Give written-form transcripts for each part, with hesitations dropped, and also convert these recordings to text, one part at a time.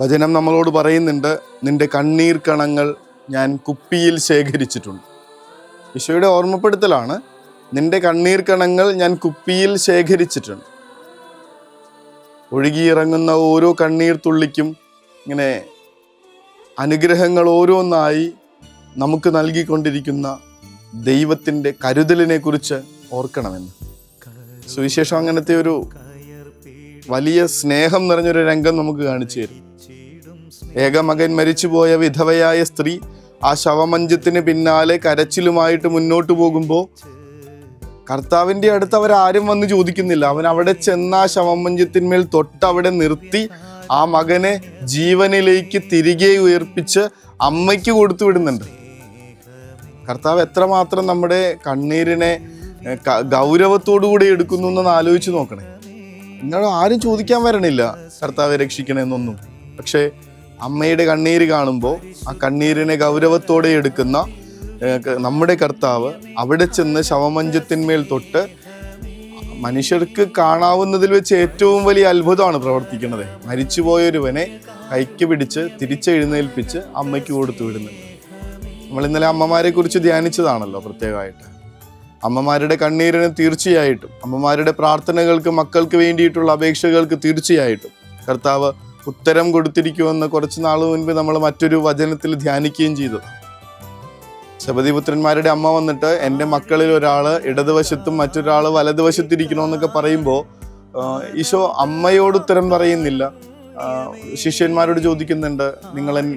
വചനം നമ്മളോട് പറയുന്നുണ്ട്, നിന്റെ കണ്ണീർ കണങ്ങൾ ഞാൻ കുപ്പിയിൽ ശേഖരിച്ചിട്ടുണ്ട്. ഈശോയുടെ ഓർമ്മപ്പെടുത്തലാണ്, നിന്റെ കണ്ണീർ കണങ്ങൾ ഞാൻ കുപ്പിയിൽ ശേഖരിച്ചിട്ടുണ്ട്. ഒഴുകിയിറങ്ങുന്ന ഓരോ കണ്ണീർ തുള്ളിക്കും ഇങ്ങനെ അനുഗ്രഹങ്ങൾ ഓരോന്നായി നമുക്ക് നൽകിക്കൊണ്ടിരിക്കുന്ന ദൈവത്തിൻ്റെ കരുതലിനെ കുറിച്ച് ഓർക്കണമെന്ന്. സുവിശേഷം അങ്ങനത്തെ ഒരു വലിയ സ്നേഹം നിറഞ്ഞൊരു രംഗം നമുക്ക് കാണിച്ചു തരും. ഏകമകൻ മരിച്ചുപോയ വിധവയായ സ്ത്രീ ആ ശവമഞ്ചത്തിന് പിന്നാലെ കരച്ചിലുമായിട്ട് മുന്നോട്ട് പോകുമ്പോൾ കർത്താവിൻ്റെ അടുത്ത് അവരാരും വന്ന് ചോദിക്കുന്നില്ല. അവൻ അവിടെ ചെന്ന ആ ശവമഞ്ചത്തിന്മേൽ തൊട്ടവിടെ നിർത്തി ആ മകനെ ജീവനിലേക്ക് തിരികെ ഉയർപ്പിച്ച് അമ്മയ്ക്ക് കൊടുത്തു വിടുന്നുണ്ട്. കർത്താവ് എത്രമാത്രം നമ്മുടെ കണ്ണീരിനെ ഗൗരവത്തോടുകൂടി എടുക്കുന്നു എന്നൊന്ന് ആലോചിച്ച് നോക്കണേ. നിങ്ങൾ ആരും ചോദിക്കാൻ വരണില്ല കർത്താവെ രക്ഷിക്കണമെന്നൊന്നും. പക്ഷേ അമ്മയുടെ കണ്ണീര് കാണുമ്പോൾ ആ കണ്ണീരിനെ ഗൗരവത്തോടെ എടുക്കുന്ന നമ്മുടെ കർത്താവ് അവിടെ ചെന്ന് ശവമഞ്ചത്തിന്മേൽ തൊട്ട് മനുഷ്യർക്ക് കാണാവുന്നതിൽ വെച്ച് ഏറ്റവും വലിയ അത്ഭുതമാണ് പ്രവർത്തിക്കുന്നത്. മരിച്ചുപോയൊരുവനെ കൈക്ക് പിടിച്ച് തിരിച്ചെഴുന്നേൽപ്പിച്ച് അമ്മയ്ക്ക് കൊടുത്തു വിടുന്നുണ്ട്. നമ്മൾ ഇന്നലെ അമ്മമാരെ കുറിച്ച് ധ്യാനിച്ചതാണല്ലോ പ്രത്യേകമായിട്ട്. അമ്മമാരുടെ കണ്ണീരിന് തീർച്ചയായിട്ടും, അമ്മമാരുടെ പ്രാർത്ഥനകൾക്ക്, മക്കൾക്ക് വേണ്ടിയിട്ടുള്ള അപേക്ഷകൾക്ക് തീർച്ചയായിട്ടും കർത്താവ് ഉത്തരം കൊടുത്തിരിക്കുമെന്ന് കുറച്ച് നാൾ മുൻപ് നമ്മൾ മറ്റൊരു വചനത്തിൽ ധ്യാനിക്കുകയും ചെയ്തത്. ശബദിപുത്രന്മാരുടെ അമ്മ വന്നിട്ട് എൻ്റെ മക്കളിൽ ഒരാൾ ഇടതുവശത്തും മറ്റൊരാൾ വലതുവശത്തിരിക്കണമെന്നൊക്കെ പറയുമ്പോൾ ഈശോ അമ്മയോട് ഉത്തരം പറയുന്നില്ല. ശിഷ്യന്മാരോട് ചോദിക്കുന്നുണ്ട്,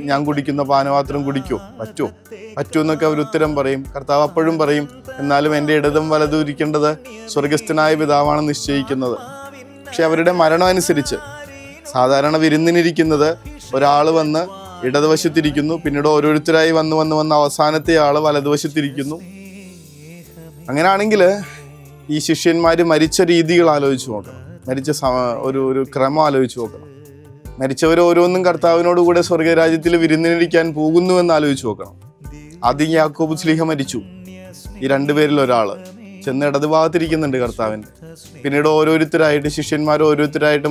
ഞാൻ കുടിക്കുന്ന പാനപാത്രം കുടിക്കുമോ, പറ്റുമോ എന്നൊക്കെ അവർ ഉത്തരം പറയും. കർത്താവ് അപ്പോഴും പറയും, എന്നാലും എൻ്റെ ഇടതും വലതും ഇരിക്കേണ്ടത് സ്വർഗസ്ഥനായ പിതാവാണ് നിശ്ചയിക്കുന്നത്. പക്ഷെ അവരുടെ മരണം അനുസരിച്ച് സാധാരണ വിരുന്നിനിരിക്കുന്നത് ഒരാൾ വന്ന് ഇടതുവശത്തിരിക്കുന്നു, പിന്നീട് ഓരോരുത്തരായി വന്ന് അവസാനത്തെ ആൾ വലതുവശത്തിരിക്കുന്നു. അങ്ങനെയാണെങ്കിൽ ഈ ശിഷ്യന്മാർ മരിച്ച രീതികൾ ആലോചിച്ച് നോക്കണം, മരിച്ച ഒരു ക്രമം ആലോചിച്ച് നോക്കണം. മരിച്ചവർ ഓരോന്നും കർത്താവിനോട് കൂടെ സ്വർഗരാജ്യത്തിൽ വിരുന്നിനിരിക്കാൻ പോകുന്നുവെന്ന് ആലോചിച്ച് നോക്കണം. ആദ്യം യാക്കോബ് ശ്ലീഹ മരിച്ചു. ഈ രണ്ടുപേരിൽ ഒരാൾ ചെന്ന് ഇടതുഭാഗത്തിരിക്കുന്നുണ്ട് കർത്താവിൻ്റെ. പിന്നീട് ഓരോരുത്തരായിട്ട് ശിഷ്യന്മാർ ഓരോരുത്തരായിട്ട്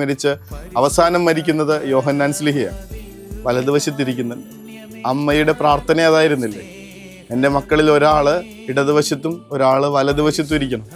മരിച്ച് അവസാനം മരിക്കുന്നത് യോഹന്നാൻ ശ്ലീഹയാണ്, വലതുവശത്തിരിക്കുന്നുണ്ട്. അമ്മയുടെ പ്രാർത്ഥന അതായിരുന്നില്ലേ, എൻ്റെ മക്കളിൽ ഒരാൾ ഇടതുവശത്തും ഒരാൾ വലതുവശത്തും ഇരിക്കണം.